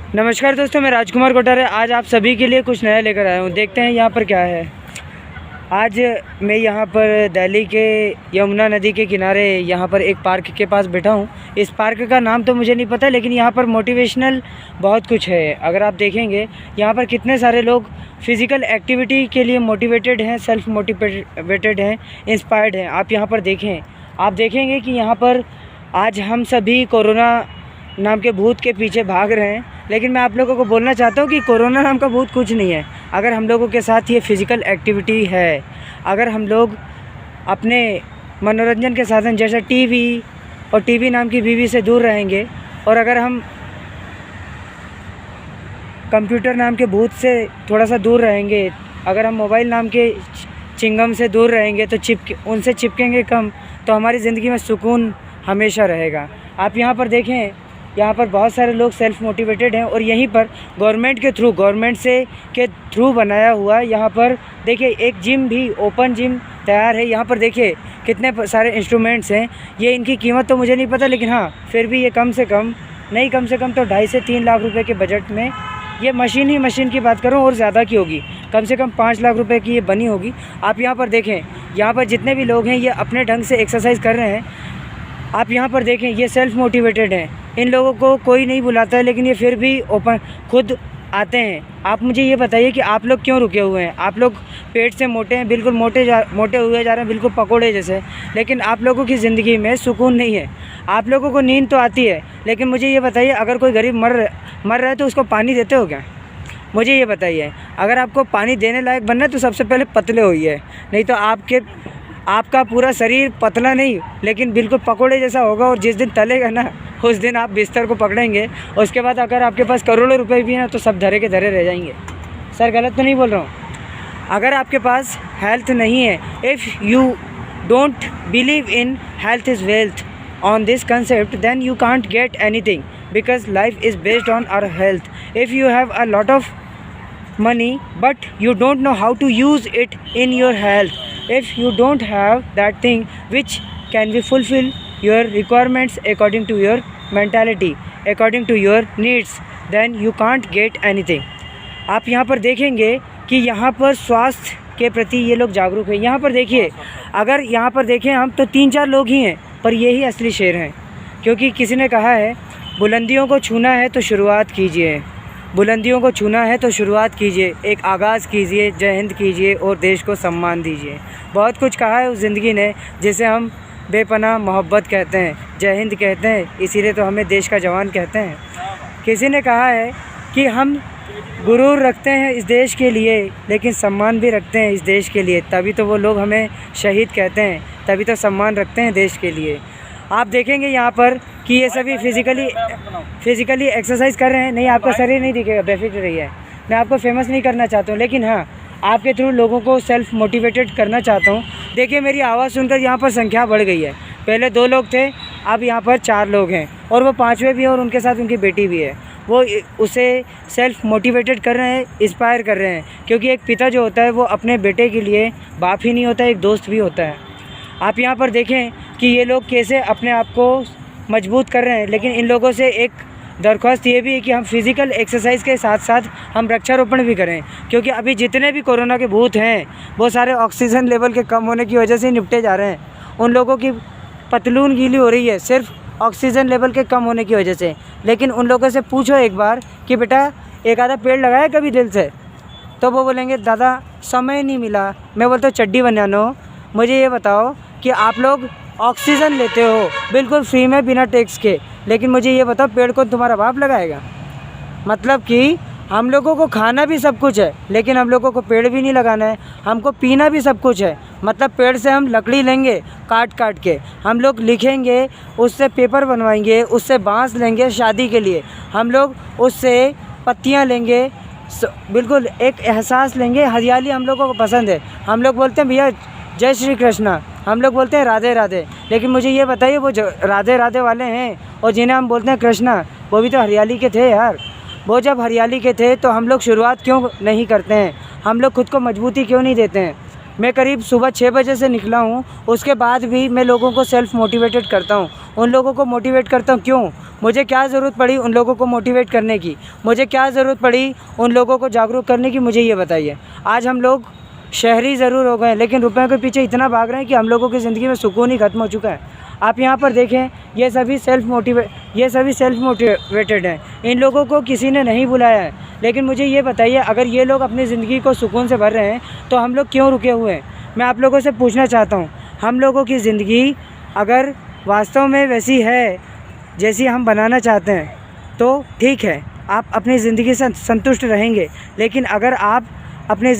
नमस्कार दोस्तों, मैं राजकुमार कोठारे आज आप सभी के लिए कुछ नया लेकर आया हूँ। देखते हैं यहाँ पर क्या है। आज मैं यहाँ पर दिल्ली के यमुना नदी के किनारे यहाँ पर एक पार्क के पास बैठा हूँ। इस पार्क का नाम तो मुझे नहीं पता, लेकिन यहाँ पर मोटिवेशनल बहुत कुछ है। अगर आप देखेंगे यहाँ पर कितने सारे लोग फ़िज़िकल एक्टिविटी के लिए मोटिवेटेड हैं, सेल्फ मोटिवेटेड हैं, इंस्पायर्ड हैं। आप यहाँ पर देखें, आप देखेंगे कि यहाँ पर आज हम सभी कोरोना नाम के भूत के पीछे भाग रहे हैं, लेकिन मैं आप लोगों को बोलना चाहता हूँ कि कोरोना नाम का भूत कुछ नहीं है। अगर हम लोगों के साथ ये फ़िज़िकल एक्टिविटी है, अगर हम लोग अपने मनोरंजन के साधन जैसे टीवी और टीवी नाम की बीवी से दूर रहेंगे, और अगर हम कंप्यूटर नाम के भूत से थोड़ा सा दूर रहेंगे, अगर हम मोबाइल नाम के चिंगम से दूर रहेंगे तो उनसे चिपकेंगे कम, तो हमारी ज़िंदगी में सुकून हमेशा रहेगा। आप यहाँ पर देखें, यहाँ पर बहुत सारे लोग सेल्फ मोटिवेटेड हैं, और यहीं पर गवर्नमेंट के थ्रू बनाया हुआ यहाँ पर देखिए एक जिम भी, ओपन जिम तैयार है। यहाँ पर देखिए कितने सारे इंस्ट्रूमेंट्स हैं। ये इनकी कीमत तो मुझे नहीं पता, लेकिन हाँ फिर भी ये कम से कम तो 2.5 से 3 लाख रुपए के बजट में ये मशीन की बात करूँ और ज़्यादा की होगी, कम से कम 5 लाख रुपए की ये बनी होगी। आप यहाँ पर देखें, यहाँ पर जितने भी लोग हैं ये अपने ढंग से एक्सरसाइज कर रहे हैं। आप यहाँ पर देखें, ये सेल्फ मोटिवेटेड हैं। इन लोगों को कोई नहीं बुलाता है, लेकिन ये फिर भी ओपन खुद आते हैं। आप मुझे ये बताइए कि आप लोग क्यों रुके हुए हैं? आप लोग पेट से मोटे हैं, बिल्कुल मोटे हुए जा रहे हैं, बिल्कुल पकोड़े जैसे, लेकिन आप लोगों की ज़िंदगी में सुकून नहीं है। आप लोगों को नींद तो आती है, लेकिन मुझे ये बताइए, अगर कोई गरीब मर रहा है तो उसको पानी देते हो क्या? मुझे ये बताइए। अगर आपको पानी देने लायक बनना है तो सबसे पहले पतले होइए, नहीं तो आपका पूरा शरीर पतला नहीं लेकिन बिल्कुल पकोड़े जैसा होगा, और जिस दिन तलेगा ना उस दिन आप बिस्तर को पकड़ेंगे। उसके बाद अगर आपके पास करोड़ों रुपए भी हैं तो सब धरे के धरे रह जाएंगे। सर गलत तो नहीं बोल रहा हूँ? अगर आपके पास हेल्थ नहीं है, if you don't believe in health is wealth on this concept, then you can't get anything, because life is based on our health. If you have a lot of money but you don't know how to use it in your health, if you don't have that thing which can be fulfill your requirements according to your mentality, according to your needs, then you can't get anything। आप यहाँ पर देखेंगे कि यहाँ पर स्वास्थ्य के प्रति ये लोग जागरूक हैं। यहाँ पर देखिए, अगर यहाँ पर देखें हम तो 3-4 लोग ही हैं, पर यही असली शेर हैं। क्योंकि किसी ने कहा है, बुलंदियों को छूना है तो शुरुआत कीजिए, बुलंदियों को छूना है तो शुरुआत कीजिए, एक आगाज़ कीजिए, जय हिंद कीजिए और देश को सम्मान दीजिए। बहुत कुछ कहा है उस ज़िंदगी ने जिसे हम बेपनाह मोहब्बत कहते हैं, जय हिंद कहते हैं, इसीलिए तो हमें देश का जवान कहते हैं। किसी ने कहा है कि हम गुरूर रखते हैं इस देश के लिए, लेकिन सम्मान भी रखते हैं इस देश के लिए, तभी तो वो लोग हमें शहीद कहते हैं, तभी तो सम्मान रखते हैं देश के लिए। आप देखेंगे यहाँ पर कि ये सभी फिज़िकली एक्सरसाइज कर रहे हैं। नहीं, आपका शरीर नहीं दिखेगा, बेफिक्र रहिए। मैं आपको फेमस नहीं करना चाहता हूँ, लेकिन हाँ आपके थ्रू लोगों को सेल्फ मोटिवेटेड करना चाहता हूँ। देखिए मेरी आवाज़ सुनकर यहाँ पर संख्या बढ़ गई है। पहले 2 लोग थे, अब यहाँ पर 4 लोग हैं, और वो 5वें भी हैं, और उनके साथ उनकी बेटी भी है। वो उसे सेल्फ मोटिवेटेड कर रहे हैं, इंस्पायर कर रहे हैं। क्योंकि एक पिता जो होता है वो अपने बेटे के लिए बाप ही नहीं होता, एक दोस्त भी होता है। आप यहाँ पर देखें कि ये लोग कैसे अपने आप को मजबूत कर रहे हैं। लेकिन इन लोगों से एक दरख्वास्त ये भी है कि हम फिज़िकल एक्सरसाइज के साथ साथ हम वृक्षारोपण भी करें, क्योंकि अभी जितने भी कोरोना के भूत हैं वो सारे ऑक्सीजन लेवल के कम होने की वजह से निपटे जा रहे हैं। उन लोगों की पतलून गीली हो रही है सिर्फ ऑक्सीजन लेवल के कम होने की वजह से। लेकिन उन लोगों से पूछो एक बार कि बेटा एक आधा पेड़ लगाया कभी दिल से, तो वो बोलेंगे दादा समय नहीं मिला। मैं बोलता हूँ चड्डी बनानो, मुझे ये बताओ कि आप लोग ऑक्सीजन लेते हो बिल्कुल फ्री में बिना टैक्स के, लेकिन मुझे ये बताओ पेड़ को तुम्हारा बाप लगाएगा? मतलब कि हम लोगों को खाना भी सब कुछ है, लेकिन हम लोगों को पेड़ भी नहीं लगाना है। हमको पीना भी सब कुछ है, मतलब पेड़ से हम लकड़ी लेंगे काट के, हम लोग लिखेंगे, उससे पेपर बनवाएंगे, उससे बांस लेंगे शादी के लिए, हम लोग उससे पत्तियाँ लेंगे, बिल्कुल एक एहसास लेंगे। हरियाली हम लोगों को पसंद है। हम लोग बोलते हैं भैया जय श्री कृष्णा, हम लोग बोलते हैं राधे राधे, लेकिन मुझे ये बताइए वो जो राधे राधे वाले हैं और जिन्हें हम बोलते हैं कृष्णा, वो भी तो हरियाली के थे यार। वो जब हरियाली के थे तो हम लोग शुरुआत क्यों नहीं करते हैं? हम लोग खुद को मजबूती क्यों नहीं देते हैं? मैं करीब सुबह 6 बजे से निकला हूँ, उसके बाद भी मैं लोगों को सेल्फ मोटिवेटेड करता हूँ। उन लोगों को मोटिवेट करता हूँ, क्यों? मुझे क्या ज़रूरत पड़ी उन लोगों को मोटिवेट करने की, मुझे क्या ज़रूरत पड़ी उन लोगों को जागरूक करने की, मुझे ये बताइए। आज हम लोग शहरी ज़रूर हो गए लेकिन रुपए के पीछे इतना भाग रहे हैं कि हम लोगों की ज़िंदगी में सुकून ही ख़त्म हो चुका है। आप यहाँ पर देखें, ये सभी सेल्फ मोटिवेटेड हैं, इन लोगों को किसी ने नहीं बुलाया है। लेकिन मुझे ये बताइए, अगर ये लोग अपनी ज़िंदगी को सुकून से भर रहे हैं तो हम लोग क्यों रुके हुए हैं? मैं आप लोगों से पूछना चाहता हूँ, हम लोगों की ज़िंदगी अगर वास्तव में वैसी है जैसी हम बनाना चाहते हैं तो ठीक है, आप अपनी ज़िंदगी से संतुष्ट रहेंगे। लेकिन अगर आप अपने